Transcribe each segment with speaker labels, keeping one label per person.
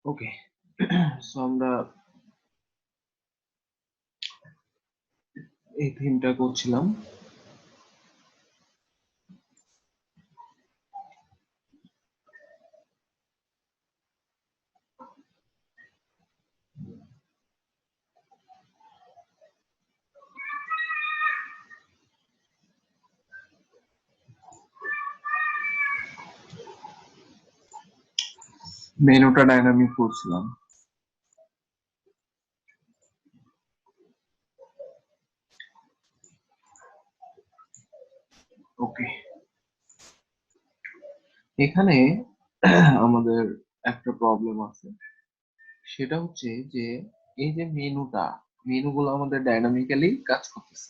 Speaker 1: ওকে। So আমরা এই থিমটা করছিলাম। মেনুটা ডাইনামিক করছিলাম। ওকে, এখানে আমাদের একটা প্রবলেম আছে, সেটা হচ্ছে যে এই যে মেনুগুলো আমাদের ডাইনামিক্যালি কাজ করতেছে,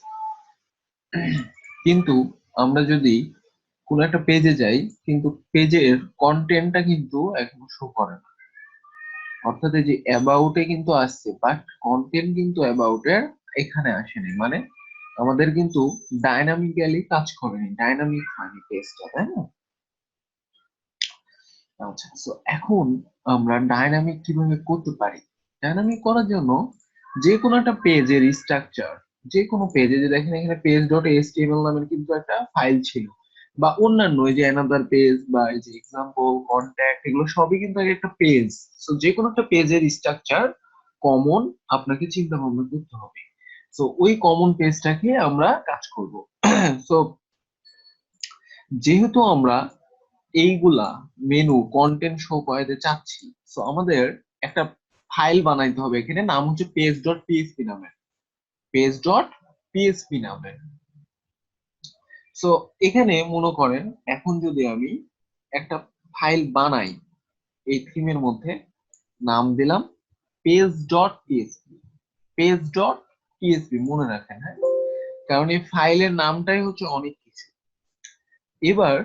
Speaker 1: কিন্তু আমরা যদি কোন একটা পেজে যাই, কিন্তু পেজের কন্টেন্টটা কিন্তু এখনো শো করে না। অর্থাৎ এই যে অ্যাবাউটে কিন্তু আসছে, বাট কন্টেন্ট কিন্তু অ্যাবাউটের এখানে আসেনি, মানে আমাদের কিন্তু ডাইনামিক্যালি কাজ করেনি, ডাইনামিক হয়নি পেজটা, তাই না? আচ্ছা, তো এখন আমরা ডাইনামিক কিভাবে করতে পারি? ডাইনামিক করার জন্য যে কোনো একটা পেজের স্ট্রাকচার, যে কোনো পেজে, যে দেখেন এখানে পেজ ডট এইচটিএমএল নামের কিন্তু একটা ফাইল ছিল, বা অন্যান্য এই যে অ্যানাদার পেজ বা এই যে এক্সাম্পল, কন্ট্যাক্ট, এগুলো সবই কিন্তু একটা পেজ। তো যে কোনো একটা পেজের স্ট্রাকচার কমন আপনাকে চিন্তা ভাবনা করতে হবে। তো ওই কমন পেজটাকে আমরা কাজ করব। তো যেহেতু আমরা এইগুলা মেনু কন্টেন্ট শো করাতে চাচ্ছি, তো আমাদের একটা ফাইল বানাইতে হবে, এখানে নাম হচ্ছে পেজ ডট পিএসপি নামের, পেজ ডট পিএসপি নামের। সো এখানে মনে করেন এখন যদি আমি একটা ফাইল বানাই এই থিমের মধ্যে, নাম দিলাম page dot PSP, page dot PSP মনে রাখেন, হ্যাঁ, কারণ এই ফাইলের নামটাই হচ্ছে অনেক কিছু। এবার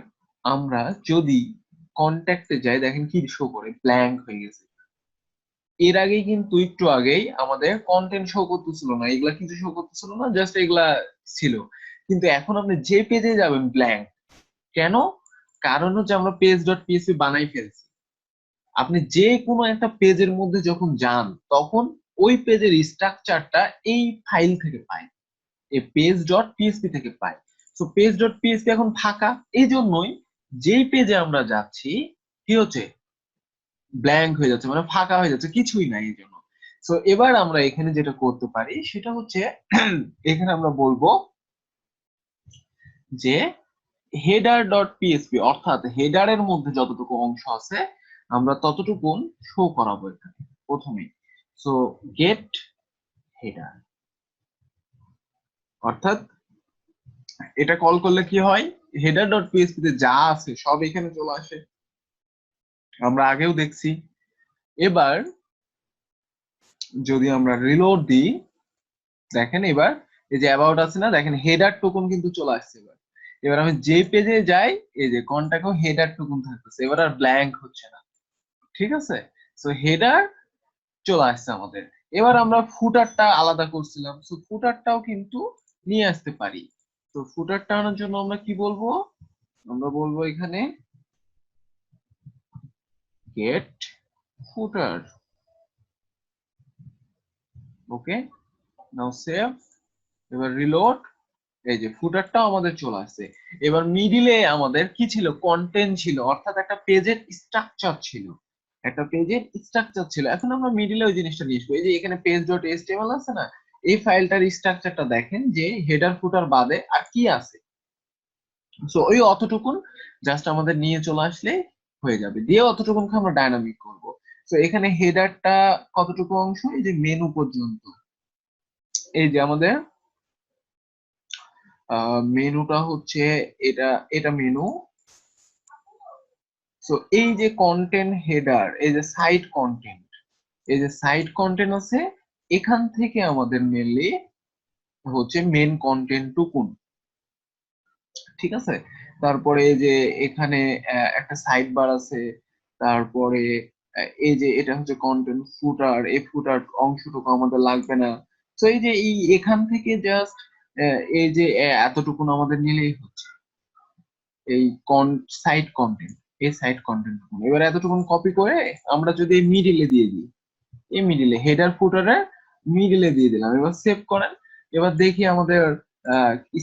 Speaker 1: আমরা যদি কন্ট্যাক্টে যাই, দেখেন কি শো করে, ব্ল্যাঙ্ক হয়ে গেছে। এর আগেই কিন্তু একটু আগেই আমাদের কন্টেন্ট শো করতেছিল না, এগুলা কিছু শো করতেছিল না, জাস্ট এগুলা ছিল। কিন্তু এখন আপনি যে পেজে যাবেন ব্ল্যাঙ্ক, কেন? কারণ হচ্ছে আমরা পেজ ডট পিএসপি বানাই ফেলছি। আপনি যে কোনো একটা পেজের মধ্যে যখন যান, তখন ওই পেজের স্ট্রাকচারটা এই ফাইল থেকে পায়, এই পেজ ডট পিএসপি থেকে পায়। তো পেজ ডট পিএসপি এখন ফাঁকা, এই জন্যই যেই পেজে আমরা যাচ্ছি কি হচ্ছে, ব্ল্যাঙ্ক হয়ে যাচ্ছে, মানে ফাঁকা হয়ে যাচ্ছে, কিছুই নাই এই জন্য। তো এবার আমরা এখানে যেটা করতে পারি সেটা হচ্ছে এখানে আমরা বলবো যে হেডার ডট পিএসপি, অর্থাৎ হেডারের মধ্যে যতটুকু অংশ আছে আমরা ততটুকু শো করাবো এখানে প্রথমেই। সো গেট হেডার, অর্থাৎ এটা কল করলে কি হয়, হেডার ডট পিএসপি তে যা আছে সব এখানে চলে আসে, আমরা আগেও দেখছি। এবার যদি আমরা রিলোড দিই, দেখেন এবার এই যে অ্যাবাউট আছে না, দেখেন হেডার টোকন কিন্তু চলে আসছে। এবার এবার আমি যে পেজে যাই, এই যে কন্টাক্টও হেডার টোকন থাকতেছে, এবার আর ব্ল্যাঙ্ক হচ্ছে না, ঠিক আছে? সো হেডার চলে আসছে আমাদের। এবার আমরা ফুটারটা আলাদা করছিলাম, সো ফুটারটাও কিন্তু নিয়ে আসতে পারি। তো ফুটারটা আনার জন্য আমরা কি বলবো, আমরা বলবো এখানে গেট ফুটার। ওকে, নাও সেভ, এবার রিলোড। এই যে ফুটারটাও আমাদের চলে আসছে। এবার মিডিলে আমাদের কি ছিল, কন্টেন্ট ছিল, অর্থাৎ একটা পেজের স্ট্রাকচার ছিল, একটা পেজের স্ট্রাকচার ছিল। এখন আমরা মিডিলে ওই জিনিসটা নিয়ে আসবো, এই যে এখানে পেজ ডট এইচটিএমএল আছে না, এই ফাইলটার স্ট্রাকচারটা দেখেন যে হেডার ফুটার বাদে আর কি আছে। সো ওই অতটুকুন জাস্ট আমাদের নিয়ে চলে আসলে হয়ে যাবে, দিয়ে অতটুকুনকে আমরা ডায়নামিক করব। তো এখানে হেডারটা কতটুকু অংশ, এই যে মেনু পর্যন্ত, এই যে আমাদের মেনুটা হচ্ছে এটা, এটা মেনু। সো এই যে কন্টেন্ট হেডার, এই যে সাইট কন্টেন্ট, এই যে সাইট কন্টেন্ট আছে, এখান থেকে আমাদের মেনলি হচ্ছে মেন কন্টেন্ট টুকুন, ঠিক আছে? তারপরে এই যে এখানে একটা সাইড বার আছে, তারপরে এই যে এটা হচ্ছে কন্টেন্ট ফুটার, এই ফুটার অংশটুকু আমাদের লাগবে না। তো এই যে এই এখান থেকে জাস্ট এই যে এতটুকুন আমাদের নিলেই হচ্ছে এই সাইট কন্টেন্ট। এই সাইড কন্টেন্ট। এবার এতটুকু কপি করে আমরা যদি মিডিলে দিয়ে দিই, এই মিডিলে হেডার ফুটারে মিডিলে দিয়ে দিলাম, এবার সেভ করেন। এবার দেখি আমাদের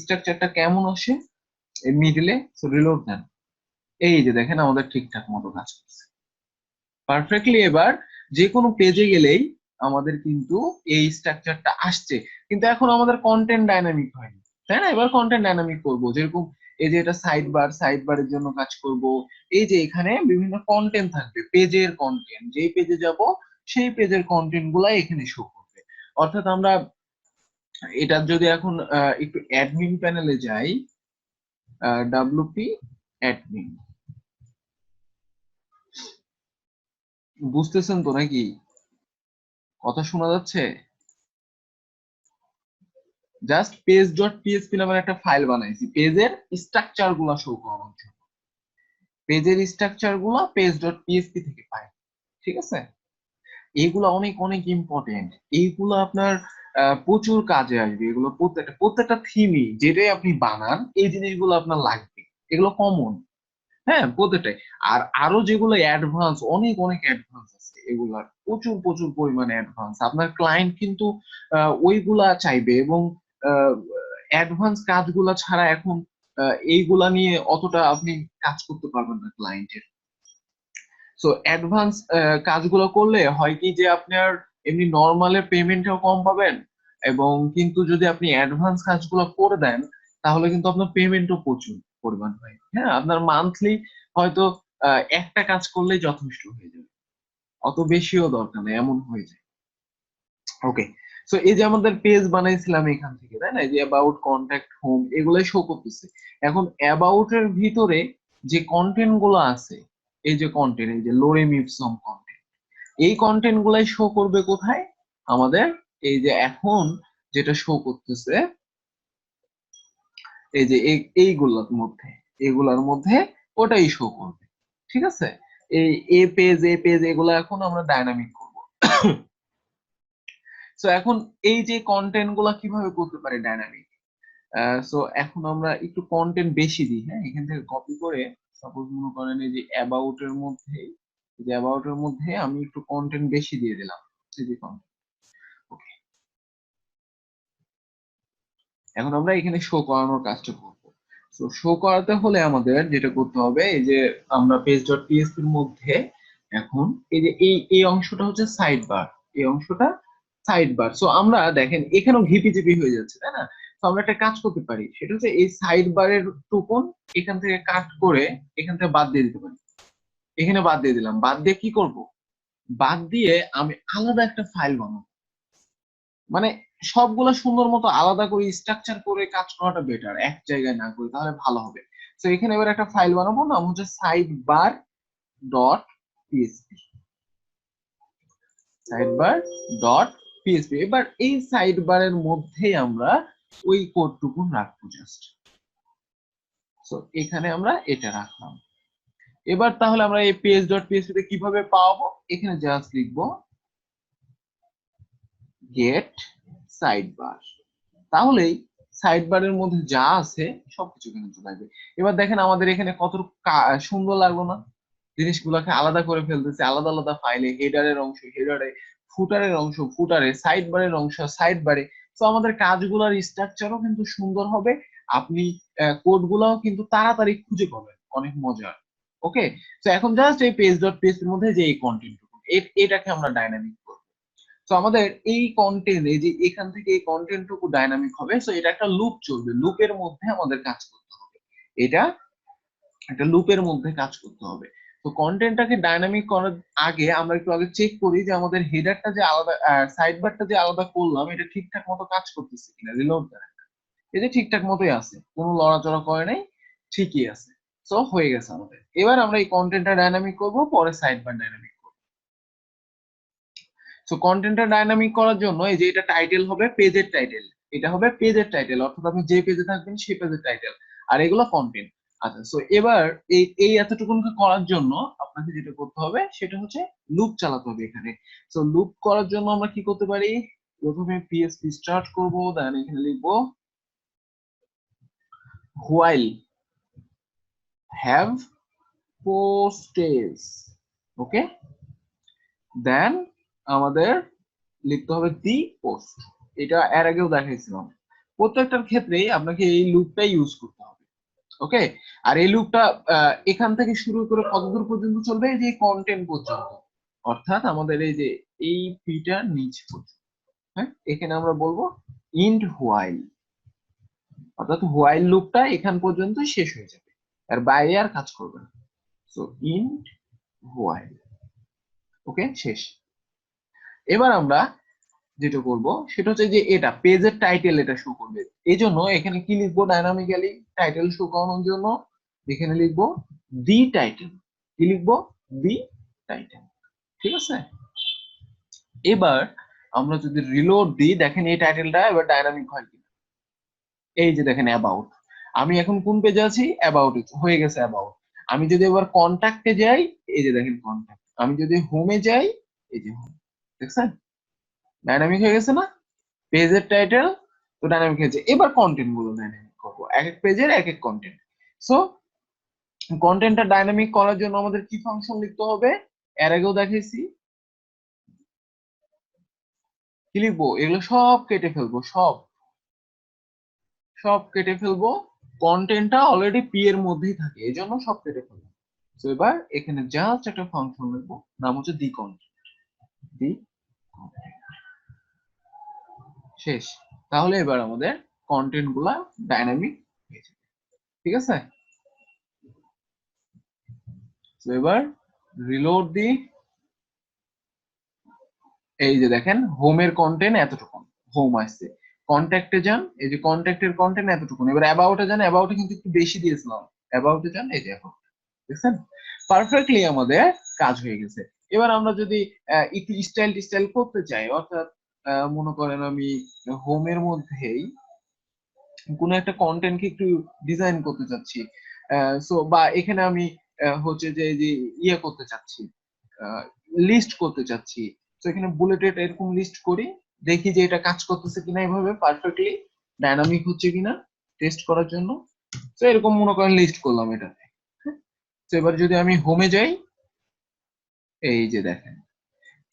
Speaker 1: স্ট্রাকচারটা কেমন আসে এই মিডিলে। রিলোড দেন, এই যে দেখেন আমাদের ঠিকঠাক মতো কাজ করছে পারফেক্টলি। এবার যে কোনো পেজে গেলেই আমাদের কিন্তু এই স্ট্রাকচারটা আসছে, কিন্তু এখন আমাদের কন্টেন্ট ডাইনামিক হয়নি, তাই না? এবার কন্টেন্ট ডাইনামিক করব, যেরকম এই যে এটা সাইড বারের জন্য কাজ করব। এই যে এখানে বিভিন্ন কন্টেন্ট থাকবে, পেজের কন্টেন্ট, যেই পেজে যাব সেই পেজের কন্টেন্ট গুলা এখানে শো করবে। অর্থাৎ আমরা এটা যদি এখন একটু অ্যাডমিন প্যানেলে যাই, ডাব্লিউপি অ্যাডমিন, বুঝতেছেন তো নাকি? কথা শোনা যাচ্ছে? জাস্ট পেজ ডট পিএসপি নামের একটা ফাইল বানাইছি পেজের স্ট্রাকচার গুলা শো করানোর জন্য। পেজের স্ট্রাকচার গুলা পেজ ডট পিএসপি থেকে পাই, ঠিক আছে? এইগুলো অনেক অনেক ইম্পর্টেন্ট, এইগুলো আপনার প্রচুর কাজে আসবে। এগুলো প্রত্যেকটা থিমই যেটাই আপনি বানান এই জিনিসগুলো আপনার লাগবে, এগুলো কমন। হ্যাঁ, প্রত্যেকটাই। আর আরো যেগুলো অ্যাডভান্স, অনেক অনেক অ্যাডভান্স আছে, এগুলার প্রচুর প্রচুর পরিমাণে অ্যাডভান্স। আপনার ক্লায়েন্ট কিন্তু ওইগুলা চাইবে, এবং অ্যাডভান্স কাজগুলা ছাড়া এখন এইগুলা নিয়ে অতটা আপনি কাজ করতে পারবেন না ক্লায়েন্টের। সো অ্যাডভান্স কাজগুলো করলে হয় কি যে আপনার এমনি নর্মালের পেমেন্টও কম পাবেন, এবং কিন্তু যদি আপনি অ্যাডভান্স কাজগুলো করে দেন তাহলে কিন্তু আপনার পেমেন্টও প্রচুর পরিমাণ হয়। হ্যাঁ, আপনার মান্থলি হয়তো একটা কাজ করলেই যথেষ্ট হয়ে যাবে, অত বেশিও দরকার নেই, এমন হয়ে যায়। ওকে, সো এই যে আমাদের পেজ বানাইছিলাম এখান থেকে, তাই না? এই যে অ্যাবাউট, কন্ট্যাক্ট, হোম, এগুলাই শো করতেছে। এখন অ্যাবাউট এর ভিতরে যে কন্টেন্ট গুলো আছে, এই যে কন্টেন্ট, এই যে লোরেম ইপসম কন্টেন্ট, এই কন্টেন্ট গুলাই শো করবে কোথায়? আমাদের এই যে এখন যেটা শো করতেছে, এই যে এইগুলোর মধ্যে, এগুলার মধ্যে ওটাই শো করবে, ঠিক আছে? এই এ পেজ এগুলো এখন আমরা ডাইনামিক করব। সো এখন এই যে কন্টেন্ট গুলা কিভাবে করতে পারি ডাইনামিক? সো এখন আমরা একটু কন্টেন্ট বেশি দিই। হ্যাঁ, এখান থেকে কপি করে সাপোজ মনে করেন এই যে অ্যাবাউট এর মধ্যে, এই যে অ্যাবাউট এর মধ্যে আমি একটু কন্টেন্ট বেশি দিয়ে দিলাম, এই যে content। Okay, এখন আমরা এখানে শো করানোর কাজটা করব। তো শো করাতে হলে আমাদের যেটা করতে হবে, এই যে আমরা পেজ ডট পিএসপি এর মধ্যে এখন এই যে এই অংশটা হচ্ছে সাইড বার, এই অংশটা সাইড বার। সো আমরা দেখেন এখানেও ঘিপি জিপি হয়ে যাচ্ছে, তাই না? তো আমরা একটা কাজ করতে পারি, সেটা হচ্ছে এই সাইড বারের টুকুন এখান থেকে কাট করে এখান থেকে বাদ দিয়ে দিতে পারি। এখানে বাদ দিয়ে দিলাম, বাদ দিয়ে কি করব? বাদ দিয়ে আমি আলাদা একটা ফাইল বানাবো। মানে সবগুলো সুন্দর মতো আলাদা করে স্ট্রাকচার করে কাজ করাটা বেটার, এক জায়গায় না করে, তাহলে ভালো হবে। তো এখানে এবার একটা ফাইল বানাবো, নাম হচ্ছে side bar dot PSP, side bar dot PSP. এবার এই সাইড বারের মধ্যেই আমরা ওই কোডটুকু রাখবো জাস্ট। সো এখানে আমরা এটা রাখলাম। এবার তাহলে আমরা এই পেজ ডট পিএসপি তে কিভাবে পাবো? এখানে জাস্ট লিখবো গেট সাইড বার, তাহলেই সাইড বারের মধ্যে যা আছে সবকিছু এখানে চলে আসবে। এবার দেখেন আমাদের এখানে কত সুন্দর লাগলো না? জিনিসগুলোকে আলাদা করে ফেলতেছে, আলাদা আলাদা ফাইলে, হেডারের অংশ হেডারে, ফুটারের অংশ ফুটারে, সাইড বারের অংশ সাইড বারে। তো আমাদের কাজগুলোর স্ট্রাকচারও কিন্তু সুন্দর হবে, আপনি কোড গুলাও কিন্তু তাড়াতাড়ি খুঁজে পাবেন, অনেক মজার। ওকে, তো এখন জাস্ট এই পেজ ডট পেজ এর মধ্যে যে এই কন্টেন্ট, এটাকে আমরা ডাইনামিক করব। তো আমাদের এই কন্টেন্ট, এই যে এখান থেকে এই কন্টেন্টটুকু ডাইনামিক হবে, তো এটা একটা লুপ চলবে, লুপের মধ্যে আমাদের কাজ করতে হবে। এটা একটা লুপের মধ্যে কাজ করতে হবে। তো কন্টেন্টটাকে ডাইনামিক করার আগে আমরা একটু আগে চেক করি যে আমাদের হেডারটা যে আলাদা, সাইড বারটা যে আলাদা করলাম, এটা ঠিকঠাক মতো কাজ করতেছে কিনা। রিলোড দেন, এই যে ঠিকঠাক মতোই আছে, কোনো লড়াচড়া করে নাই, ঠিকই আছে। তো হয়ে গেছে আমাদের। এবার আমরা এই কন্টেন্টটা ডাইনামিক করব, পরে সাইড বার ডাইনামিক। সো কন্টেন্টটা ডাইনামিক করার জন্য এই যে এটা টাইটেল হবে পেজের টাইটেল, এটা হবে পেজের টাইটেল, অর্থাৎ আপনি যে পেজে থাকবেন সেই পেজের টাইটেল, আর এগুলো কন্টেন্ট। আচ্ছা, সো এবার এই এতটুকুনকে করার জন্য আপনাকে যেটা করতে হবে সেটা হচ্ছে লুপ চালাতে হবে এখানে। সো লুপ করার জন্য আমরা কি করতে পারি? প্রথমে পিএসপি স্টার্ট করব, দেন এখানে লিখবো হোয়াইল হ্যাভ পোস্টেজ। ওকে, দেন আমাদের লিখতে হবে দি পোস্ট। এটা এর আগেও দেখাইছিলাম। প্রত্যেকটার ক্ষেত্রেই আপনাকে এই লুপটা ইউজ করতে হবে। ওকে, আর এই লুপটা এখান থেকে শুরু করে কতদূর পর্যন্ত চলবে, এই যে কন্টেন্ট পর্যন্ত, অর্থাৎ আমাদের এই যে এই পিটার নিচ পর্যন্ত। হ্যাঁ, এখানে আমরা বলবো ইন্ড হোয়াইল, অর্থাৎ হোয়াইল লুপটা এখান পর্যন্ত শেষ হয়ে যাবে, আর বাইরে আর কাজ করবে না। So ইন্ড while. ওকে, শেষ। এবার আমরা যেটা করব সেটা হচ্ছে যে এটা পেজের টাইটেল এটা শো করবে। এই জন্য এখানে কি লিখবো, ডাইনামিক্যালি টাইটেল শো করানোর জন্য এখানে লিখবো দি টাইটেল। কি লিখবো, দি টাইটেল। ঠিক আছে, এবার আমরা যদি রিলোড দিই, দেখেন এই টাইটেলটা এবার ডাইনামিক হয় কিনা। এই যে দেখেন অ্যাবাউট, আমি এখন কোন পেজে আছি, অ্যাবাউট হয়ে গেছে অ্যাবাউট। আমি যদি এবার কন্ট্যাক্টে যাই, এই যে দেখেন কন্ট্যাক্ট। আমি যদি হোমে যাই, এই যে হোম, দেখছেন ডাইনামিক হয়ে গেছে না, পেজের টাইটেল তো ডাইনামিক হয়েছে। এবার কন্টেন্ট গুলো ডাইনামিক করবো, এক এক পেজের এক এক কন্টেন্ট। সো কন্টেন্টটা ডাইনামিক করার জন্য আমাদের কি ফাংশন লিখতে হবে, এর আগেও দেখাইছি। কি লিখবো, এগুলো সব কেটে ফেলবো, সব সব কেটে ফেলবো। কন্টেন্টটা অলরেডি পি এর মধ্যেই থাকে, এই জন্য সব কেটে ফেলবো। তো এবার এখানে জাস্ট একটা ফাংশন লিখবো, নাম হচ্ছে দি কন্টেন্ট। দি শেষ। তাহলে এবার আমাদের কন্টেন্ট গুলা ডাইনামিক হয়ে যাবে। ঠিক আছে, তো এবার রিলোড দি। এই যে দেখেন হোমের কন্টেন্ট এতটুকু, হোম আসছে। কন্ট্যাক্টে যান, এই যে কন্ট্যাক্টের কন্টেন্ট এতটুকু। এবার অ্যাবাউটে যান, অ্যাবাউটে কিন্তু একটু বেশি দিয়েছিলাম। অ্যাবাউটে যান, এই যে অ্যাবাউট, দেখছেন পারফেক্টলি আমাদের কাজ হয়ে গেছে। এবার আমরা যদি একটু স্টাইল টিস্টাইল করতে চাই, অর্থাৎ মনে করেন আমি হোমের মধ্যেই কোনো একটা কন্টেন্টকে একটু ডিজাইন করতে চাচ্ছি, সো বা এখানে আমি হচ্ছে যে যে ইয়ে করতে চাচ্ছি, লিস্ট করতে চাচ্ছি, তো এখানে বুলেটেড এরকম লিস্ট করি, দেখি যে এটা কাজ করতেছে কিনা, এইভাবে পারফেক্টলি ডাইনামিক হচ্ছে কিনা টেস্ট করার জন্য। তো এরকম মনে করেন লিস্ট করলাম এটাতে। তো এবার যদি আমি হোমে যাই, এই যে দেখেন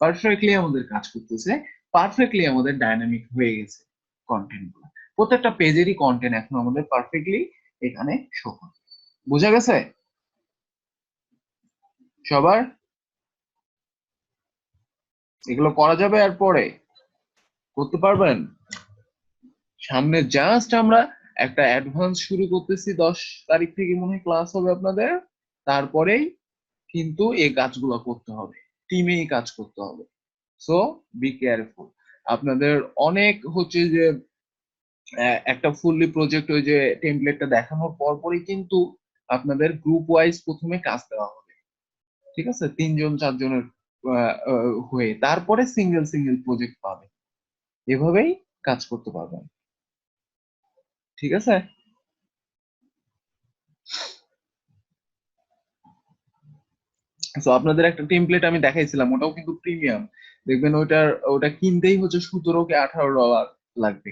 Speaker 1: পারফেক্টলি আমাদের কাজ করতেছে, পারফেক্টলি আমাদের ডাইনামিক হয়ে গেছে কন্টেন্ট গুলো। প্রত্যেকটা পেজেরই কন্টেন্ট এখন আমাদের পারফেক্টলি এখানে শো করে। বোঝা গেছে সবার? এগুলো করা যাবে, আর পরে করতে পারবেন। সামনে জাস্ট আমরা একটা অ্যাডভান্স শুরু করতেছি, 10 তারিখ থেকে মনে হয় ক্লাস হবে আপনাদের। তারপরেই কিন্তু এই কাজগুলো করতে হবে, টিমেই কাজ করতে হবে। So be careful. আপনাদের অনেক হচ্ছে যে একটা ফুললি প্রজেক্ট, ওই যে টেমপ্লেটটা দেখানোর পরপরই কিন্তু আপনাদের গ্রুপ ওয়াইজ প্রথমে কাজ দেওয়া হবে। ঠিক আছে, 3 জন 4 জনের হয়ে তারপরে সিঙ্গেল সিঙ্গেল প্রজেক্ট পাবে। এভাবেই কাজ করতে পারবেন। ঠিক আছে, তো আপনাদের একটা টেমপ্লেট আমি দেখাইছিলাম, ওটাও কিন্তু প্রিমিয়াম। দেখবেন ওটা কিনতেই হচ্ছে 17 কি 18 ডলার লাগবে।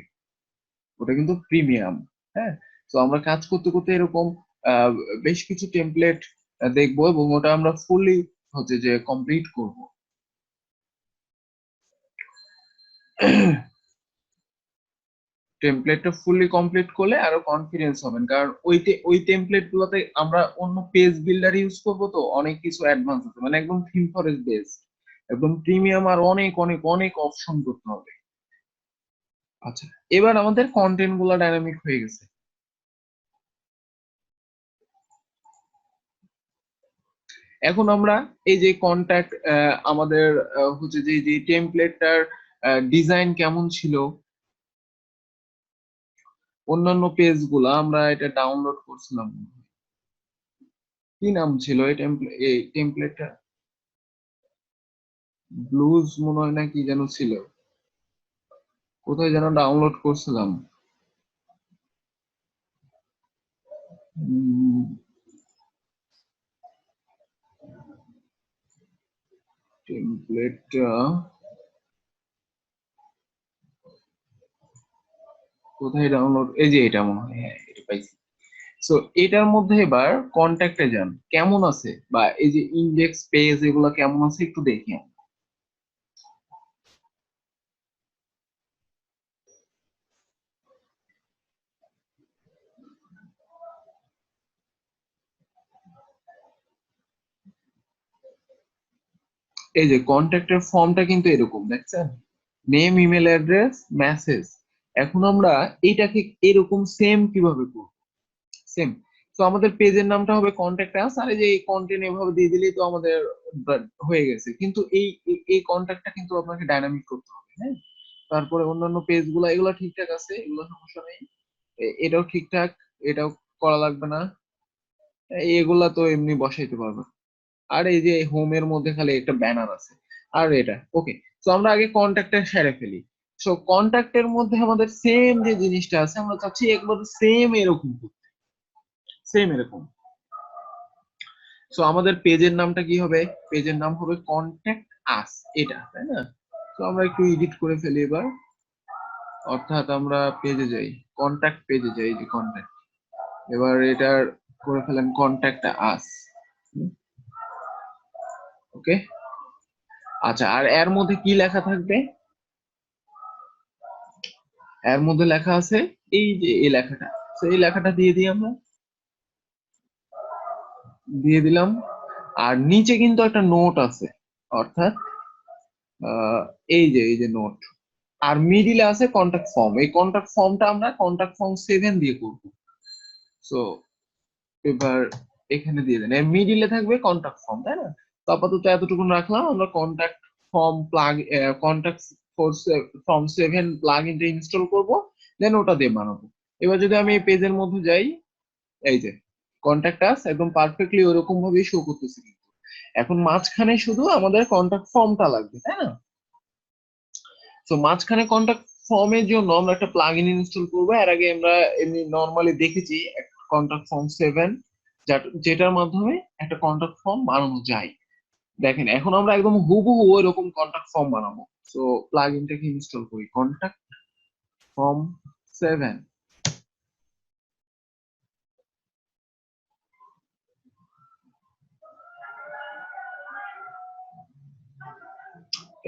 Speaker 1: ওটা কিন্তু প্রিমিয়াম। হ্যাঁ, তো আমরা কাজ করতে করতে এরকম আহ, বেশ কিছু টেমপ্লেট দেখবো, এবং ওটা আমরা ফুললি হচ্ছে যে কমপ্লিট করব। টেমপ্লেটটা ফুললি কমপ্লিট করলে আরো কনফিডেন্স হবেন, কারণ ওই টেমপ্লেট গুলোতে আমরা অন্য পেজ বিল্ডার ইউজ করবো, তো অনেক কিছু অ্যাডভান্স আছে, মানে একদম থিম ফরেস্ট বেস, একদম প্রিমিয়াম, আর অনেক অনেক অনেক অপশন করতে হবে। আচ্ছা, এবার আমাদের কন্টেন্ট গুলা ডাইনামিক হয়ে গেছে। এখন আমরা এই যে কন্ট্যাক্ট, আমাদের হচ্ছে যে যে টেমপ্লেটটার ডিজাইন কেমন ছিল, অন্যান্য পেজ গুলা আমরা এটা ডাউনলোড করছিলাম। কি নাম ছিল এই টেমপ্লেটটা, ব্লুজ মনে হয় না কি যেন ছিল, কোথায় যেন ডাউনলোড করছিলাম। টেমপ্লেটটা কোথায় ডাউনলোড, এই যে এটা মনে হয়, হ্যাঁ এটা পাইছি। সো এটার মধ্যে এবার কন্ট্যাক্টে যান, কেমন আছে বা এই যে ইন্ডেক্স পেজ এগুলো কেমন আছে একটু দেখি আমরা। এই যে কন্ট্যাক্টের ফর্মটা কিন্তু এরকম দেখছেন, নেম, ইমেল অ্যাড্রেস, মেসেজ। এখন আমরা এইটাকে এরকম সেম কিভাবে করব? সেম, তো আমাদের পেজের নামটা হবে কন্ট্যাক্ট আস, আর এই যে এই কন্টেন্ট এভাবে দিয়ে দিলেই তো আমাদের হয়ে গেছে। কিন্তু এই কন্ট্যাক্টটা কিন্তু আপনাকে ডাইনামিক করতে হবে, হ্যাঁ। তারপরে অন্যান্য পেজ গুলা এগুলো ঠিকঠাক আছে, এগুলো সমস্যা নেই। এটাও ঠিকঠাক, এটাও করা লাগবে না, এগুলা তো এমনি বসাইতে পারবে। আর এই যে হোম এর মধ্যে খালি একটা ব্যানার আছে, আর এটা ওকে। তো আমরা আগে কন্ট্যাক্টটা সেরে ফেলি। সো কন্ট্যাক্টের মধ্যে আমাদের সেম যে জিনিসটা আছে আমরা চাচ্ছি একবার সেম এরকম করতে, সেম এরকম। সো আমাদের পেজের নামটা কি হবে? পেজের নাম হবে কন্ট্যাক্ট আস, এটা তাই না? তো আমরা একটু এডিট করে ফেলি এবার, অর্থাৎ আমরা পেজে যাই, কন্ট্যাক্ট পেজে যাই, এই যে কন্ট্যাক্ট। এবার এটার করে ফেলেন কন্ট্যাক্ট আস। ওকে, আচ্ছা, আর এর মধ্যে কি লেখা থাকবে? এর মধ্যে লেখা আছে এই যে এই লেখাটা, তো এই লেখাটা দিয়ে দিই আমরা, দিয়ে দিলাম। আর নিচে কিন্তু একটা নোট আছে, অর্থাৎ আহ, এই যে নোট। আর মিডিলে আছে কন্টাক্ট ফর্ম, এই কন্টাক্ট ফর্মটা আমরা কন্টাক্ট ফর্ম 7 দিয়ে করব। সো এবার এখানে দিয়ে দেন, এর মিডিলে থাকবে কন্টাক্ট ফর্ম, তাই না? তো আপাতত এতটুকু রাখলাম, আমরা contact form plug, contact form 7 plug ইনটা ইনস্টল করব, দেন ওটা দিয়ে বানাবো। এবার যদি আমি এই পেজের মধ্যে যাই, এই যে কন্টাক্ট আস একদম পারফেক্টলি ওরকম ভাবেই শো করতেছে কিন্তু। এখন মাঝখানে শুধু আমাদের কন্টাক্ট ফর্মটা লাগবে, তাই না? তো মাঝখানে কন্টাক্ট ফর্মের জন্য আমরা একটা প্লাগইন ইনস্টল করবো। এর আগে আমরা এমনি নর্মালি দেখেছি কন্টাক্ট ফর্ম 7, যেটার মাধ্যমে একটা কন্টাক্ট ফর্ম বানানো যায়। দেখেন এখন আমরা একদম হুবহু এরকম কন্টাক্ট ফর্ম বানাবো। তো প্লাগইনটাকে ইনস্টল করি, কন্টাক্ট ফর্ম 7।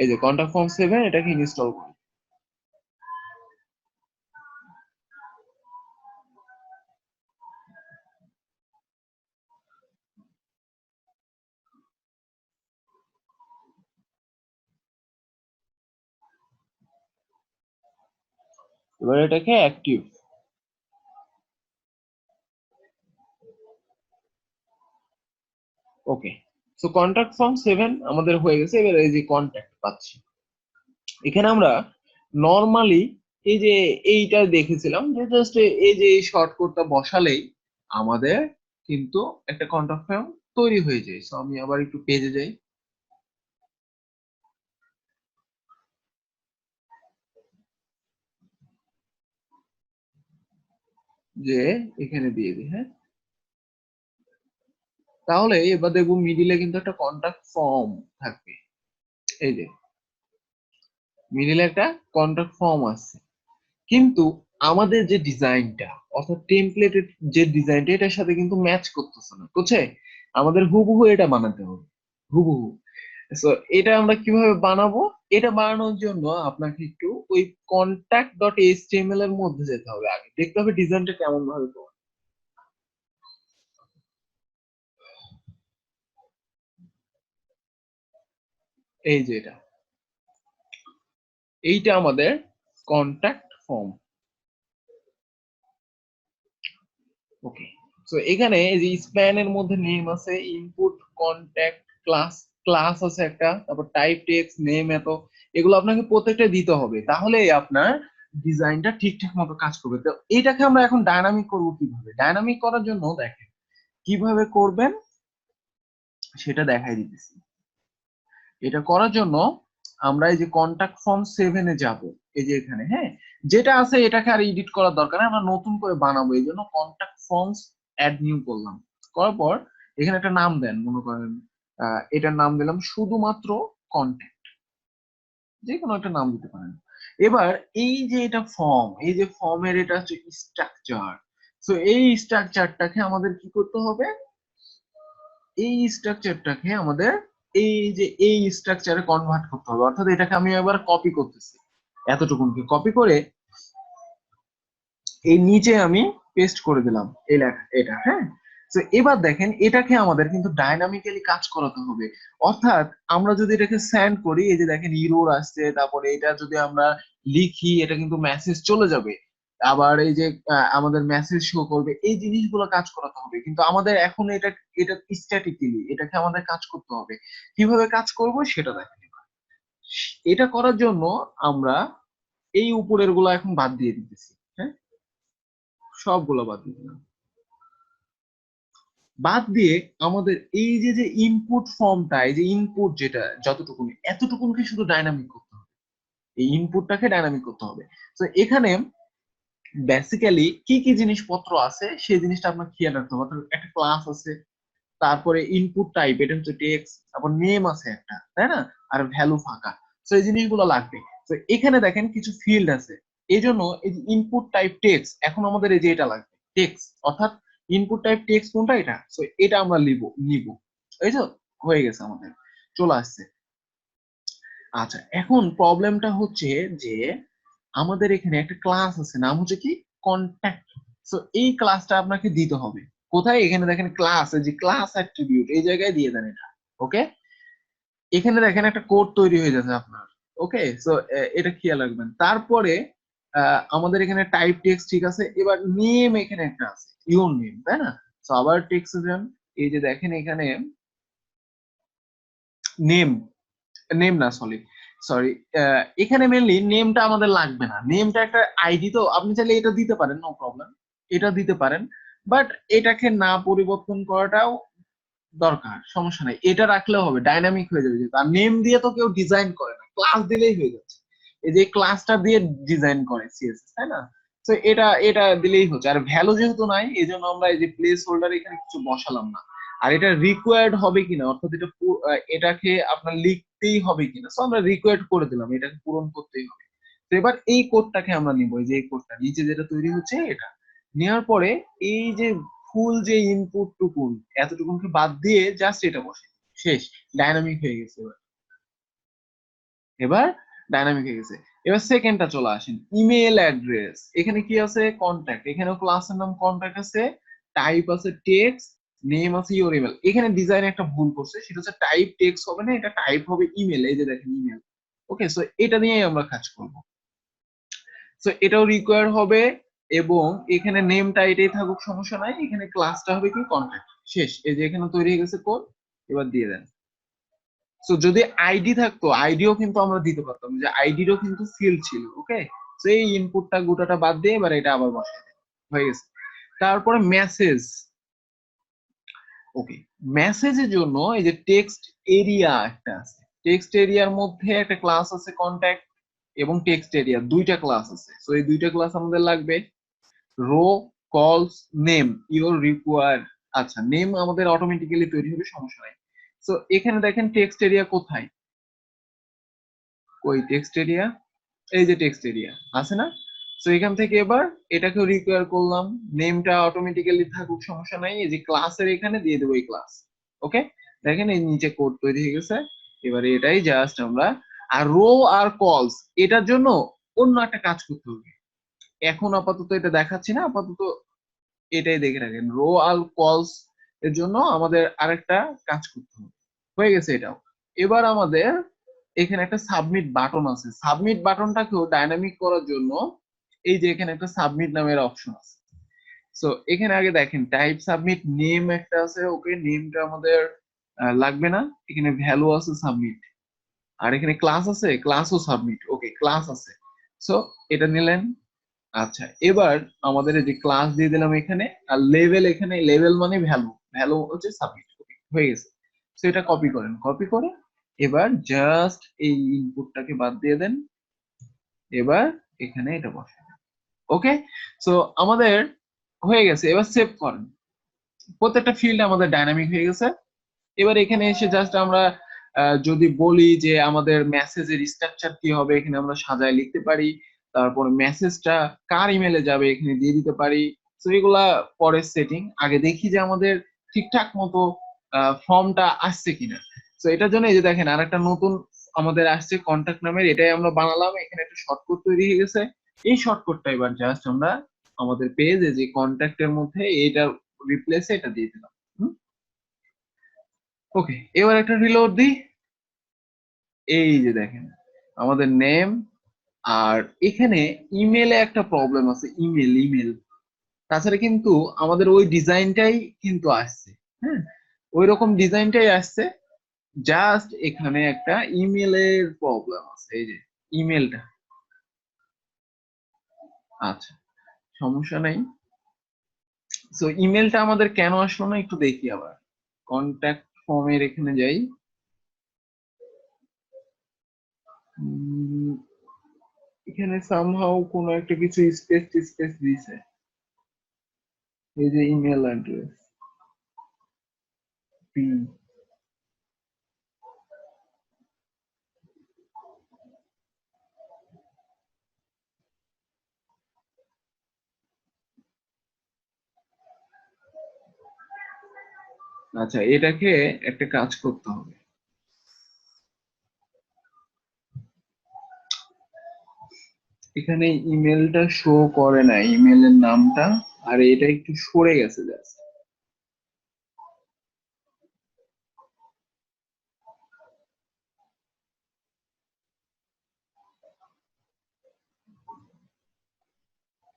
Speaker 1: এই যে কন্টাক্ট ফর্ম 7, এটাকে ইনস্টল করি। এবার এটাকে অ্যাক্টিভ। ওকে, সো কন্টাক্ট ফর্ম 7 আমাদের হয়ে গেছে। এবার এই যে কন্ট্যাক্ট পাচ্ছি, এখানে আমরা নর্মালি এই যে এইটা দেখেছিলাম যে জাস্ট এই যে এই শর্টকাটটা বসালেই আমাদের কিন্তু একটা কন্টাক্ট ফর্ম তৈরি হয়ে যায়। সো আমি আবার একটু পেজে যাই, যে এখানে দিয়ে দিই, হ্যাঁ। তাহলে এবার দেখবো মিডিলে কিন্তু একটা কন্টাক্ট ফর্ম থাকবে। এই যে মিডিলে একটা কন্টাক্ট ফর্ম আছে, কিন্তু আমাদের যে ডিজাইনটা, অর্থাৎ টেমপ্লেটের যে ডিজাইনটা, এটার সাথে কিন্তু ম্যাচ করতেছে না, বুঝছে? আমাদের হুবহু এটা বানাতে হবে, হুবহু। সো এটা আমরা কিভাবে বানাবো? এটা বানানোর জন্য আপনাকে একটু ওই কন্টাক্ট ডট এইচটিএমএল এর মধ্যে যেতে হবে, আগে দেখতে হবে ডিজাইনটা কেমন ভাবে করবে। এই যে এইটা আমাদের কন্টাক্ট ফর্ম। ওকে, সো এখানে এই যে স্প্যান এর মধ্যে নেম আছে, ইনপুট, কন্টাক্ট, ক্লাস, ক্লাস আছে একটা, তারপর টাইপ, টেক্সট, নেম, এত, এগুলো আপনাকে প্রত্যেকটা দিতে হবে, তাহলে আপনার ডিজাইনটা ঠিকঠাক মতো কাজ করবে। তো এটাকে আমরা এখন ডায়নামিক করবো কিভাবে? ডায়নামিক করার জন্য দেখেন কিভাবে করবেন সেটা দেখাই দিতেছি। এটা করার জন্য আমরা এই যে কন্টাক্ট ফর্ম 7 এ যাব, এই যে এখানে, হ্যাঁ। যেটা আছে এটাকে আর এডিট করার দরকার নেই, আমরা নতুন করে বানাবো, এই জন্য কন্টাক্ট ফর্মস অ্যাড নিউ করলাম। করার পর এখানে একটা নাম দেন, মনে করেন এটার নাম দিলাম শুধুমাত্র কন্ট্যাক্ট, যে কোনো একটা নাম দিতে পারেন। এবার এই যে এটা ফর্ম, এই যে ফর্মের এটা হচ্ছে স্ট্রাকচার, সো এই স্ট্রাকচারটাকে আমাদের কি করতে হবে, এই স্ট্রাকচারটাকে আমাদের এই স্ট্রাকচারে কনভার্ট করতে হবে। অর্থাৎ এটাকে আমি এবার কপি করতেছি, এতটুকুনকে কপি করে এই নিচে আমি পেস্ট করে দিলাম এই লেখা এটা, হ্যাঁ। তো এবার দেখেন এটাকে আমাদের কিন্তু ডাইনামিক্যালি কাজ করাতে হবে। অর্থাৎ আমরা যদি এটাকে সেন্ড করি, এই যে দেখেন ইরর আসছে, তারপরে এটা যদি আমরা লিখি এটা কিন্তু মেসেজ চলে যাবে, আবার এই যে আমাদের মেসেজ শো করবে, এই জিনিসগুলো কাজ করাতে হবে। কিন্তু আমাদের এখন এটা এটা স্ট্যাটিক্যালি এটাকে আমাদের কাজ করতে হবে। কিভাবে কাজ করব সেটা দেখেন। এটা করার জন্য আমরা এই উপরের গুলো এখন বাদ দিয়ে দিতেছি, হ্যাঁ, সবগুলো বাদ দিয়ে দিলাম। বাদ দিয়ে আমাদের এই যে যে ইনপুট ফর্মটা, এই যে ইনপুট যেটা যতটুকু, এতটুকুনকে শুধু ডাইনামিক করতে হবে, এই ইনপুটটাকে ডাইনামিক করতে হবে। তো এখানে বেসিক্যালি কি কি জিনিসপত্র আছে সেই জিনিসটা আপনার খেয়াল রাখতে হবে। অর্থাৎ একটা ক্লাস আছে, তারপরে ইনপুট টাইপ এটা হচ্ছে টেক্সট, তারপর নেম আছে একটা, তাই না, আর ভ্যালু ফাঁকা। তো এই জিনিসগুলো লাগবে। তো এখানে দেখেন কিছু ফিল্ড আছে, এই জন্য এই যে ইনপুট টাইপ টেক্সট, এখন আমাদের এই যে এটা লাগবে টেক্সট, অর্থাৎ ইনপুট টাইপ টেক্সট কোনটা, এটা। তো এটা আমরা নিব, এই তো হয়ে গেছে আমাদের, চলে আসছে। আচ্ছা, এখন প্রবলেমটা হচ্ছে যে আমাদের এখানে একটা ক্লাস আছে, নাম হচ্ছে কি কন্ট্যাক্ট। সো এই ক্লাসটা আপনাকে দিতে হবে কোথায়, এখানে দেখেন ক্লাস, এই যে ক্লাস অ্যাট্রিবিউট এই জায়গায় দিয়ে দেন এটা। ওকে, এখানে দেখেন একটা কোড তৈরি হয়ে যাচ্ছে আপনার। ওকে, সো এটা খেয়াল রাখবেন। তারপরে আমাদের এখানে টাইপ টেক্সট ঠিক আছে, এবার নেম এখানে একটা আছে, ইউর নেম, তাই না। সো আবার টেক্সটে যান, এই যে দেখেন এখানে নেম, নেম না, সরি সরি, এখানে মেনলি নেমটা আমাদের লাগবে না, নেমটা একটা আইডি, তো আপনি চাইলে এটা দিতে পারেন, নো প্রবলেম, এটা দিতে পারেন। বাট এটাকে না পরিবর্তন করাটাও দরকার, সমস্যা নাই, এটা রাখলেও হবে, ডাইনামিক হয়ে যাবে। যেহেতু আর নেম দিয়ে তো কেউ ডিজাইন করে না, ক্লাস দিলেই হয়ে যাচ্ছে, এই যে ক্লাসটা দিয়ে ডিজাইন করে সিএসএস, তাই না। তো এটা এটা দিলেই হচ্ছে। আর ভ্যালু যেহেতু নাই, এই জন্য আমরা এই যে প্লেস হোল্ডার এখানে কিছু বসালাম না। আর এটা রিকোয়ার্ড হবে কিনা, অর্থাৎ এটা এটাকে আপনার লিখতেই হবে কিনা, তো আমরা রিকোয়ার্ড করে দিলাম, এটাকে পূরণ করতেই হবে। তো এবার এই কোডটাকে আমরা নিব, এই যে এই কোডটা নিচে যেটা তৈরি হচ্ছে এটা নেওয়ার পরে এই যে ফুল যে ইনপুট টুকুন, এতটুকুনকে বাদ দিয়ে জাস্ট এটা বসে, শেষ, ডাইনামিক হয়ে গেছে। এবার এবার ডাইনামিক হয়ে গেছে। এবার সেকেন্ডটা চলে আসেন, ইমেল অ্যাড্রেস। এখানে কি আছে, কন্ট্যাক্ট, এখানেও ক্লাসের নাম কন্ট্যাক্ট আছে, টাইপ আছে টেক্সট, নেম আছে ইওর ইমেল। এখানে ডিজাইন একটা ভুল করছে, সেটা হচ্ছে টাইপ টেক্সট হবে না, এটা টাইপ হবে ইমেল, এই যে দেখেন ইমেল। ওকে, সো এটা নিয়েই আমরা কাজ করব। সো এটাও রিকোয়ার হবে, এবং এখানে নেমটা এটাই থাকুক, সমস্যা নাই, এখানে ক্লাসটা হবে কি কন্ট্যাক্ট, শেষ। এই যে এখানে তৈরি হয়ে গেছে কোড, এবার দিয়ে দেন। সো যদি আইডি থাকতো, আইডিও কিন্তু আমরা দিতে পারতাম, যে আইডিরও কিন্তু ফিল্ড ছিল। ওকে, সো এই ইনপুটটা গোটাটা বাদ দিয়ে এবার এটা আবার বসাই দেন, হয়ে গেছে। তারপরে মেসেজ। ওকে, মেসেজের জন্য এই যে টেক্সট এরিয়া একটা আছে, টেক্সট এরিয়ার মধ্যে একটা ক্লাস আছে কন্ট্যাক্ট, এবং টেক্সট এরিয়া দুইটা ক্লাস আছে। সো এই দুইটা ক্লাস আমাদের লাগবে, রো কলস নেম ইওর রিকোয়ার। আচ্ছা, নেম আমাদের অটোমেটিক্যালি তৈরি হবে, সমস্যা নাই। সো এখানে দেখেন টেক্সট এরিয়া কোথায়, ওই টেক্সট এরিয়া, এই যে টেক্সট এরিয়া আছে না। সো এখান থেকে এবার এটাকে রিকোয়ার করলাম, নেমটা অটোমেটিক্যালি থাকুক, সমস্যা নাই, এই যে ক্লাসের এখানে দিয়ে দেবো এই ক্লাস। ওকে, দেখেন এই নিচে কোড তৈরি হয়ে গেছে। এবারে এটাই জাস্ট আমরা, আর রো আর কলস এটার জন্য অন্য একটা কাজ করতে হবে, এখন আপাতত এটা দেখাচ্ছি না, আপাতত এটাই দেখে রাখেন। রো আর কলস এর জন্য আমাদের আরেকটা কাজ করতে হবে, হয়ে গেছে এটাও। এবার আমাদের এখানে একটা সাবমিট বাটন আছে, সাবমিট বাটনটাকেও ডাইনামিক করার জন্য এই যে এখানে একটা সাবমিট নামের অপশন আছে। সো এখানে আগে দেখেন টাইপ সাবমিট, নেম একটা আছে, ওকে, নেমটা আমাদের লাগবে না, এখানে ভ্যালু আছে সাবমিট, আর এখানে ক্লাস আছে, ক্লাসও সাবমিট, ওকে, ক্লাস আছে। সো এটা নিলেন। আচ্ছা, এবার আমাদের এই যে ক্লাস দিয়ে দিলাম এখানে, আর লেভেল, এখানে লেভেল মানে ভ্যালু, ভ্যালু হচ্ছে সাবমিট, হয়ে গেছে। তো এটা কপি করেন, কপি করে এবার জাস্ট এই ইনপুটটাকে বাদ দিয়ে দেন, এবার এখানে এটা বসে। ওকে, সো আমাদের হয়ে গেছে, এবার সেভ করেন। প্রত্যেকটা ফিল্ড আমাদের ডাইনামিক হয়ে গেছে। এবার এখানে এসে জাস্ট আমরা যদি বলি যে আমাদের মেসেজের স্ট্রাকচার কি হবে, এখানে আমরা সাজায় লিখতে পারি। তারপরে মেসেজটা কার ইমেলে যাবে এখানে দিয়ে দিতে পারি। তো এগুলা পরের সেটিং, আগে দেখি যে আমাদের ঠিকঠাক মতো ফর্মটা আসছে কিনা। তো এটার জন্য এই যে দেখেন আর একটা নতুন আমাদের আসছে কন্ট্যাক্ট নামের, এটাই আমরা বানালাম, এখানে একটা শর্টকাট তৈরি হয়ে গেছে। এই শর্টকাটটা এবার জাস্ট আমরা আমাদের পেজে যে কন্ট্যাক্টের মধ্যে এটার রিপ্লেসে এটা দিয়ে দিলাম। ওকে, এবার একটা রিলোড দিই। এই যে দেখেন আমাদের নেম, আর এখানে ইমেলে একটা প্রবলেম আছে, ইমেল ইমেল তাছাড়া কিন্তু আমাদের ওই ডিজাইনটাই কিন্তু আসছে। হ্যাঁ, ওই রকম ডিজাইনটাই আসছে, জাস্ট এখানে একটা ইমেলের প্রবলেম আছে, এই যে ইমেলটা। আচ্ছা, সমস্যা নাই। সো ইমেলটা আমাদের কেন আসলো না একটু দেখি, আবার কন্ট্যাক্ট ফর্মের এখানে যাই। উম, এখানে সামহাউ কোনো একটা কিছু স্পেস স্পেস দিয়েছে, এই যে ইমেল অ্যাড্রেস পি। আচ্ছা, এটাকে একটা কাজ করতে হবে, এখানে ইমেলটা শো করে না, ইমেলের নামটা, আর এটা একটু সরে গেছে জাস্ট।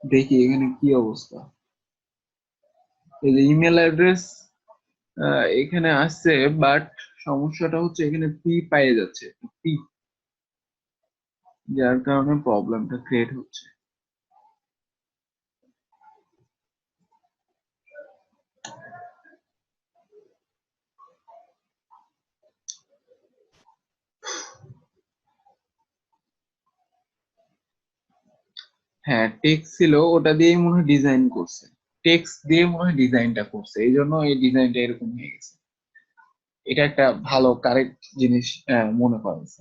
Speaker 1: দেখি এখানে কি অবস্থা। এই যে ইমেল অ্যাড্রেস এখানে আসছে, বাট সমস্যাটা হচ্ছে এখানে পি পাইয়ে যাচ্ছে, পি, যার কারণে প্রবলেমটা ক্রিয়েট হচ্ছে। হ্যাঁ, টেক্সট ছিল, ওটা দিয়েই মনে হয় ডিজাইন করছে, টেক্সট দিয়ে মনে হয় ডিজাইনটা করছে, এই জন্য এই ডিজাইনটা এরকম হয়ে গেছে। এটা একটা ভালো কারেক্ট জিনিস মনে করেছে।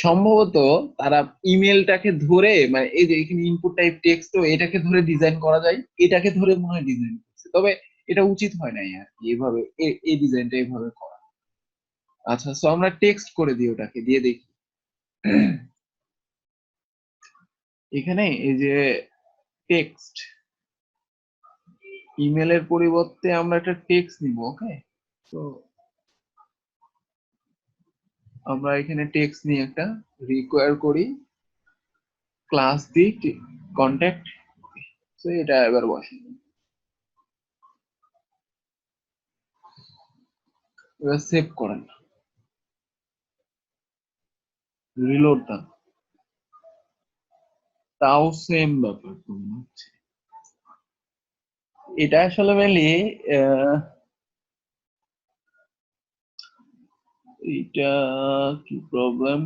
Speaker 1: সম্ভবত তারা ইমেলটাকে ধরে, মানে এই যে এখানে ইনপুট টাইপ টেক্সট, তো এটাকে ধরে ডিজাইন করা যায়, এটাকে ধরে মনে হয় ডিজাইন করছে, তবে এটা উচিত হয় নাই আর কি এইভাবে, এই ডিজাইনটা এইভাবে করা। আচ্ছা, সো আমরা টেক্সট করে দিই, ওটাকে দিয়ে দেখি। এখানে এই যে টেক্সট, ইমেলের পরিবর্তে আমরা একটা টেক্সট নিব। ওকে, তো আমরা এখানে টেক্সট নিয়ে একটা রিকোয়ার করি, ক্লাস দিই কন্ট্যাক্ট। তো এটা এবার বসে, এবার সেভ করেন, রিলোড দেন, তাও সেম ব্যাপার তো মনে হচ্ছে। এটা আসলে মেনলি এটা কি প্রবলেম,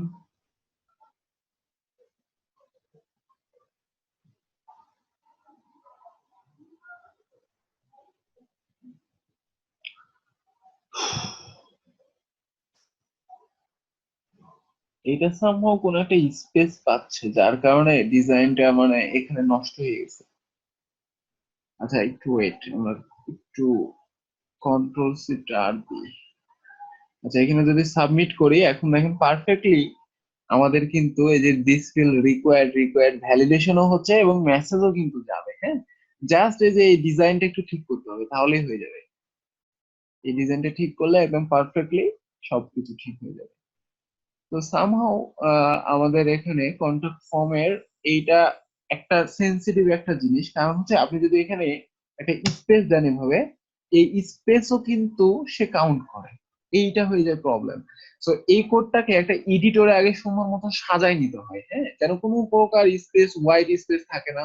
Speaker 1: এটা সামহাও কোনো একটা স্পেস পাচ্ছে, যার কারণে ডিজাইনটা মানে এখানে নষ্ট হয়ে গেছে। আচ্ছা, একটু ওয়েট, আমরা একটু কন্ট্রোল শিফট আর দিই। আচ্ছা, এখানে যদি সাবমিট করি, এখন দেখেন পারফেক্টলি আমাদের কিন্তু এই যে দিস ফিল রিকোয়ার্ড ভ্যালিডেশনও হচ্ছে এবং মেসেজও কিন্তু যাবে। হ্যাঁ, জাস্ট এই যে এই ডিজাইনটা একটু ঠিক করতে হবে, তাহলেই হয়ে যাবে। এই ডিজাইনটা ঠিক করলে একদম পারফেক্টলি সবকিছু ঠিক হয়ে যাবে। তো সামহাও আমাদের এখানে কন্ট্যাক্ট ফর্মের এইটা একটা সেন্সিটিভ একটা জিনিস, কারণ হচ্ছে আপনি যদি এখানে একটা স্পেস দেন এভাবে, এই স্পেসও কিন্তু সে কাউন্ট করে, এইটা হয়ে যায় প্রবলেম। তো এই কোডটাকে একটা এডিটরে আগে সুন্দর মতো সাজাই নিতে হয়, হ্যাঁ, যেন কোনো প্রকার স্পেস, হোয়াইট স্পেস থাকে না,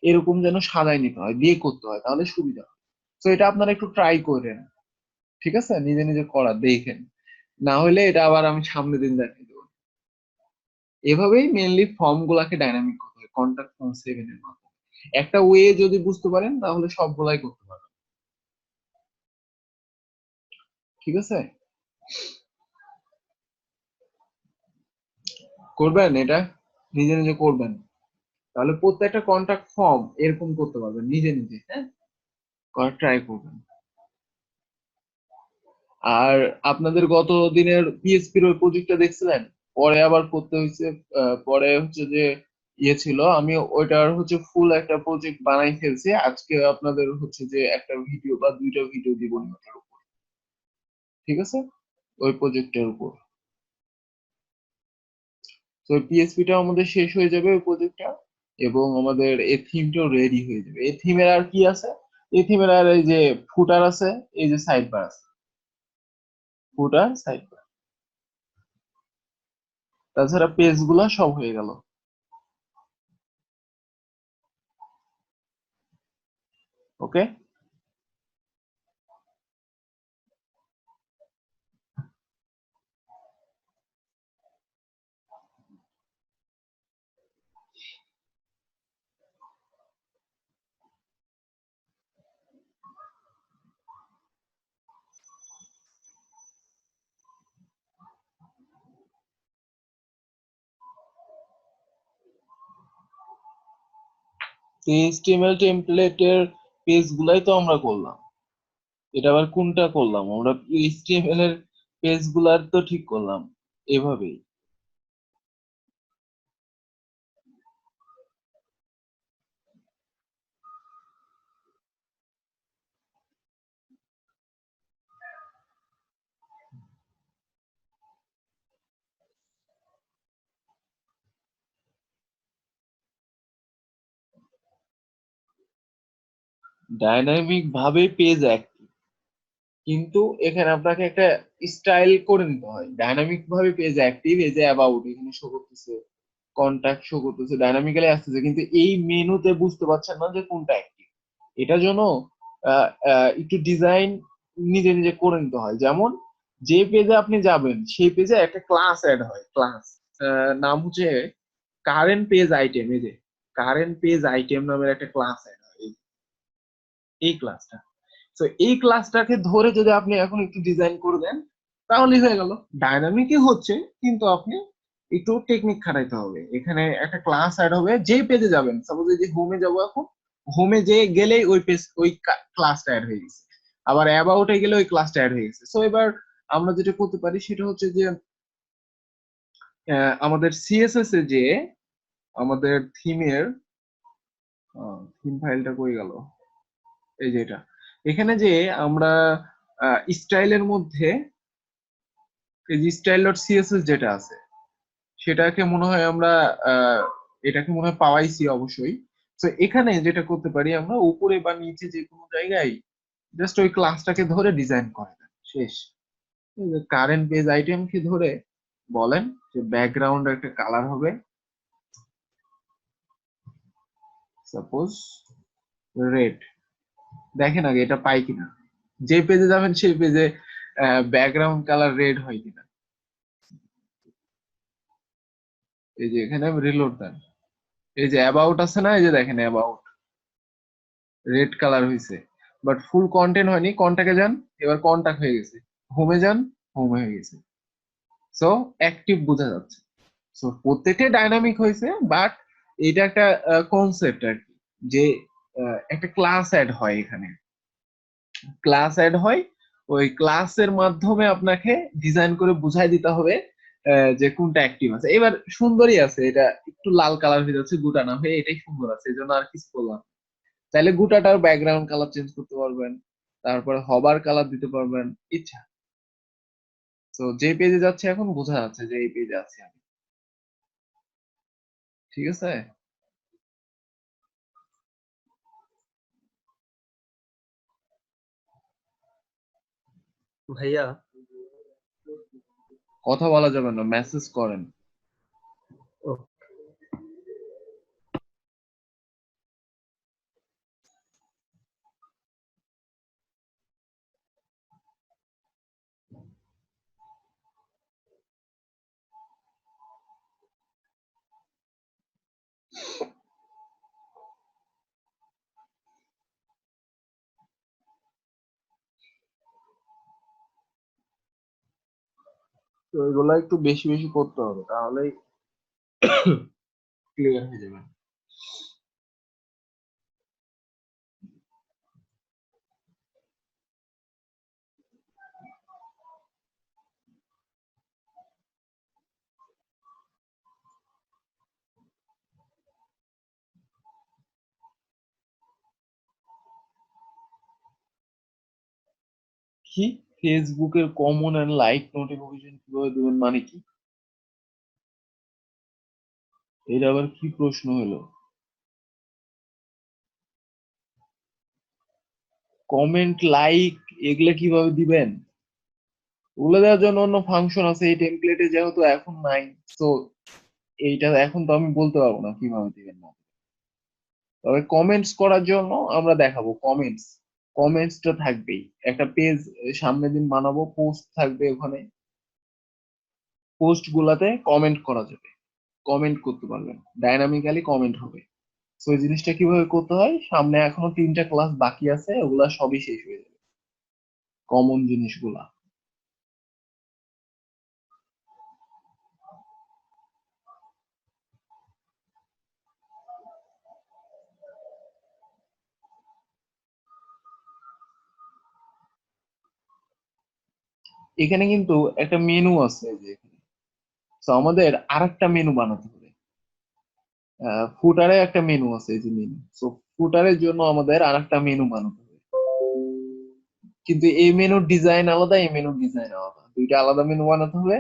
Speaker 1: এরকম যেন সাজাই নিতে হয়, দিয়ে করতে হয়, তাহলে সুবিধা হয়। তো এটা আপনারা একটু ট্রাই করেন, ঠিক আছে, নিজে নিজে করা দেখেন, না হলে এটা আবার আমি সামনে দিন দেখাই দেবো। এভাবেই মেনলি ফর্ম গুলাকে ডাইনামিক করতে হয় কন্ট্যাক্ট ফর্ম 7 এর মাধ্যমে। একটা ওয়ে যদি বুঝতে পারেন তাহলে সবগুলাই করতে পারবেন, ঠিক আছে। করবেন এটা, নিজে নিজে করবেন। তাহলে প্রত্যেকটা কন্ট্যাক্ট ফর্ম এরকম করতে পারবেন নিজে নিজে, হ্যাঁ, করা ট্রাই করবেন। আর আপনাদের গত দিনের পিএসপির ওই প্রজেক্টটা দেখছিলেন, পরে আবার করতে হয়েছে। পরে হচ্ছে যে ইয়ে ছিল, আমি ওইটার হচ্ছে ফুল একটা প্রজেক্ট বানাই ফেলছি। আজকে আপনাদের হচ্ছে যে একটা ভিডিও বা দুইটা ভিডিও দিব ওটার উপর, ঠিক আছে, ওই প্রজেক্টের উপর। তো পিএসপিটা আমাদের শেষ হয়ে যাবে ওই প্রজেক্টটা, এবং আমাদের এই থিমটাও রেডি হয়ে যাবে। এই থিমের আর কি আছে, এই থিমের আর এই যে ফুটার আছে, এই যে সাইড বার আছে, ফুটার সাইড বার, তাছাড়া পেজ গুলা সব হয়ে গেল। ওকে। এইচটিএমএল টেমপ্লেটের পেজ গুলাই তো আমরা করলাম, এটা আবার কোনটা করলাম আমরা, এইচটিএমএল এর পেজ গুলার তো ঠিক করলাম এভাবেই। ডাইনামিক ভাবে পেজ অ্যাক্টিভ, কিন্তু এখানে আপনাকে একটা স্টাইল করে নিতে হয়। ডাইনামিক ভাবে পেজ অ্যাক্টিভ, এই যে অ্যাবাউট এখানে শো করতেছে, কন্টাক্ট শো করতেছে, ডাইনামিক্যালি আসতেছে, কিন্তু এই মেনুতে বুঝতে পারছেন না যে কোনটা অ্যাক্টিভ। এটার জন্য একটু ডিজাইন নিজে নিজে করে নিতে হয়। যেমন যে পেজে আপনি যাবেন সেই পেজে একটা ক্লাস অ্যাড হয়, ক্লাস নাম হচ্ছে কারেন্ট পেজ আইটেম। এই যে কারেন্ট পেজ আইটেম নামের একটা ক্লাস অ্যাড হয়, এই ক্লাসটা। তো এই ক্লাসটাকে ধরে যদি আপনি এখন একটু ডিজাইন করে দেন, তাহলেই হয়ে গেল। ডায়নামিকই হচ্ছে, কিন্তু আপনি একটু টেকনিক খাটাইতে হবে। এখানে একটা ক্লাস অ্যাড হবে যেই পেজে যাবেন, সাপোজ এই যে হোমে যাবো এখন, হোমে যে গেলেই ওই পেজ ওই ক্লাসটা অ্যাড হয়ে গেছে, আবার অ্যাবাউটে গেলে ওই ক্লাসটা অ্যাড হয়ে গেছে। সো এবার আমরা যেটা করতে পারি সেটা হচ্ছে যে আমাদের সিএসএস এ যে আমাদের থিমের থিম ফাইলটা কই গেল, এই যে এটা, এখানে যে আমরা স্টাইলের মধ্যে এই যে স্টাইল ডট সিএসএস যেটা আছে, সেটাকে মনে হয় আমরা আহ, এটাকে মনে হয় পাওয়াইছি অবশ্যই। তো এখানে যেটা করতে পারি আমরা, উপরে বা নিচে যে কোনো জায়গায় জাস্ট ওই ক্লাসটাকে ধরে ডিজাইন করে দেন, শেষ। কারেন্ট পেজ আইটেম কি ধরে বলেন যে ব্যাকগ্রাউন্ড একটা কালার হবে, সাপোজ রেড। দেখেন আগে এটা পাই কিনা, যে পেজে যাবেন সেই পেজে ব্যাকগ্রাউন্ড কালার রেড হয় কিনা। এই যে এখানে রিলোড দেন, এই যে অ্যাবাউট আছে না, এই যে দেখেন অ্যাবাউট রেড কালার হয়েছে, বাট ফুল কন্টেন্ট হয়নি। কন্টাক্টে যান, এবার কন্টাক্ট হয়ে গেছে। হোমে যান, হোম হয়ে গেছে। সো অ্যাক্টিভ বোঝা যাচ্ছে। সো প্রত্যেকটাই ডাইনামিক হয়েছে, বাট এটা একটা কনসেপ্ট আর কি, যে একটা ক্লাস অ্যাড হয় এখানে, ক্লাস অ্যাড হয়। ওই ক্লাসের মাধ্যমে আপনাকে ডিজাইন করে বুঝাই দিতে হবে যে কোনটা অ্যাক্টিভ আছে। এবার সুন্দরই আছে, এটা একটু লাল কালার হয়ে যাচ্ছে গোটা না হয়ে, এটাই সুন্দর আছে, এই জন্য আর কিছু করলাম। চাইলে গোটাটার ব্যাকগ্রাউন্ড কালার চেঞ্জ করতে পারবেন, তারপরে হবার কালার দিতে পারবেন ইচ্ছা। তো যে পেজে যাচ্ছে এখন বোঝা যাচ্ছে যে এই পেজে আছি আমি, ঠিক আছে।
Speaker 2: ভাইয়া,
Speaker 1: কথা বলা যাবে না, মেসেজ করেন।
Speaker 2: ও,
Speaker 1: তো এগুলো একটু বেশি বেশি করতে হবে, তাহলেই ক্লিয়ার হয়ে যাবে। কি ফেসবুকের কমন এন্ড লাইক নোটিফিকেশন কিভাবে দিবেন মানে কি? এটা আবার কি প্রশ্ন হলো? কমেন্ট লাইক এগুলা কিভাবে দিবেন? ওগুলো দেওয়ার জন্য অন্য ফাংশন আছে, এই টেমপ্লেটে যেহেতু এখন নাই, তো এইটা এখন তো আমি বলতে পারবো না কিভাবে দিবেন না। তবে কমেন্টস করার জন্য আমরা দেখাবো কমেন্টস। কমেন্টসটা থাকবেই, একটা পেজ সামনের দিন বানাবো, পোস্ট থাকবে ওখানে, পোস্ট গুলাতে কমেন্ট করা যাবে, কমেন্ট করতে পারবেন, ডাইনামিক্যালি কমেন্ট হবে। তো এই জিনিসটা কিভাবে করতে হয়, সামনে এখনো 3টা ক্লাস বাকি আছে, ওগুলা সবই শেষ হয়ে যাবে, কমন জিনিসগুলা। এখানে কিন্তু একটা মেনু আছে, যে তো আমাদের আরেকটা মেনু বানাতে হবে। ফুটারে একটা মেনু আছে, এই যে মেনু, তো ফুটারের জন্য আমাদের আরেকটা মেনু বানাতে হবে। কিন্তু এই মেনুর ডিজাইন আলাদা, এই মেনুর ডিজাইন আলাদা, দুইটা আলাদা মেনু বানাতে হবে।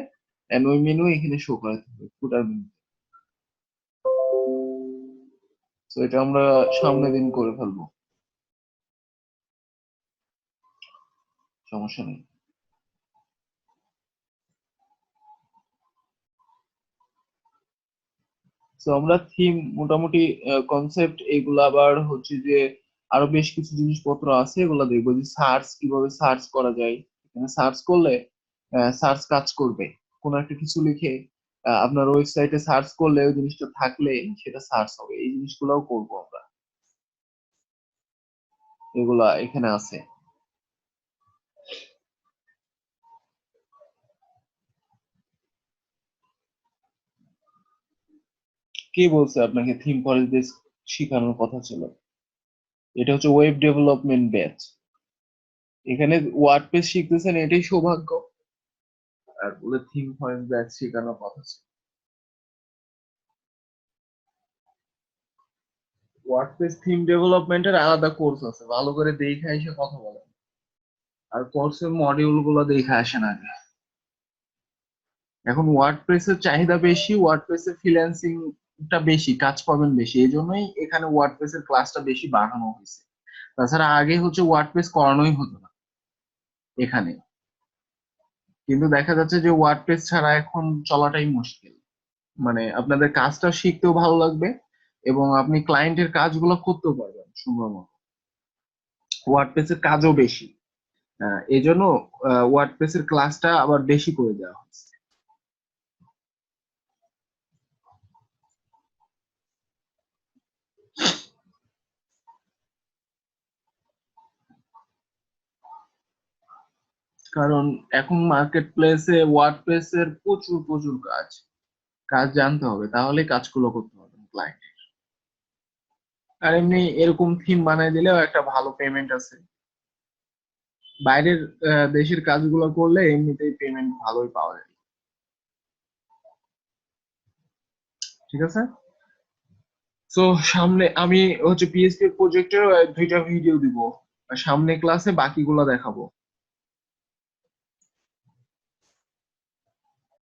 Speaker 1: এন্ড ওই মেনু এখানে শো করাতে হবে ফুটার মেনু। তো এটা আমরা সামনের দিন করে ফেলবো, সমস্যা নেই। তো আমরা থিম মোটামুটি, কনসেপ্ট এগুলা, আবার হচ্ছে যে আরো বেশ কিছু জিনিসপত্র আছে, এগুলা দেখবো যে সার্চ কিভাবে সার্চ করা যায়। এখানে সার্চ করলে সার্চ কাজ করবে, কোন একটা কিছু লিখে আপনার ওয়েবসাইটে সার্চ করলে ওই জিনিসটা থাকলে সেটা সার্চ হবে, এই জিনিসগুলোও করবো আমরা, এগুলা এখানে আছে। কে বলছে আপনাকে থিম ফরেস্ট বেস শেখানোর কথা ছিল? এটা হচ্ছে ওয়েব ডেভেলপমেন্ট ব্যাচ। এখানে ওয়ার্ডপ্রেস শিখতেছেন, এটাই সৌভাগ্য। আর বলে থিম ফরেস্ট ব্যাচ শেখানোর কথা ছিল। ওয়ার্ডপ্রেস থিম ডেভেলপমেন্টের আলাদা কোর্স আছে, ভালো করে দেখে এসে কথা বলেন। আর কোর্সের মডিউল গুলো দেখে আসেন আগে। এখন ওয়ার্ডপ্রেসের চাহিদা বেশি, ওয়ার্ডপ্রেসের ফ্রিল্যান্সিং টা বেশি, কাজ পাবেন বেশি, এই জন্যই এখানে ওয়ার্ডপ্রেসের ক্লাসটা বেশি বাড়ানো হয়েছে। তাছাড়া আগে হচ্ছে ওয়ার্ডপ্রেস করানোই হতো না এখানে, কিন্তু দেখা যাচ্ছে যে ওয়ার্ডপ্রেস ছাড়া এখন চলাটাই মুশকিল। মানে আপনাদের কাজটা শিখতেও ভালো লাগবে, এবং আপনি ক্লায়েন্টের কাজগুলো করতেও পারবেন সুন্দর মতো। ওয়ার্ডপ্রেসের কাজও বেশি, এই জন্য ওয়ার্ডপ্রেসের ক্লাসটা আবার বেশি করে দেওয়া হচ্ছে। কারণ এখন মার্কেট প্লেসে ওয়ার্ডপ্রেসের প্রচুর প্রচুর কাজ, কাজ জানতে হবে, তাহলে কাজগুলো করতে পারবেন ক্লায়েন্ট। আর এমনি এরকম থিম বানাই দিলেও একটা ভালো পেমেন্ট আছে। বাইরের দেশের কাজগুলো করলে এমনিতেই পেমেন্ট ভালোই পাওয়া যায়। ঠিক আছে। তো সামনে আমি হচ্ছে পিএইচপি প্রজেক্টের 2টা ভিডিও দিব, আর সামনে ক্লাসে বাকিগুলো দেখাবো।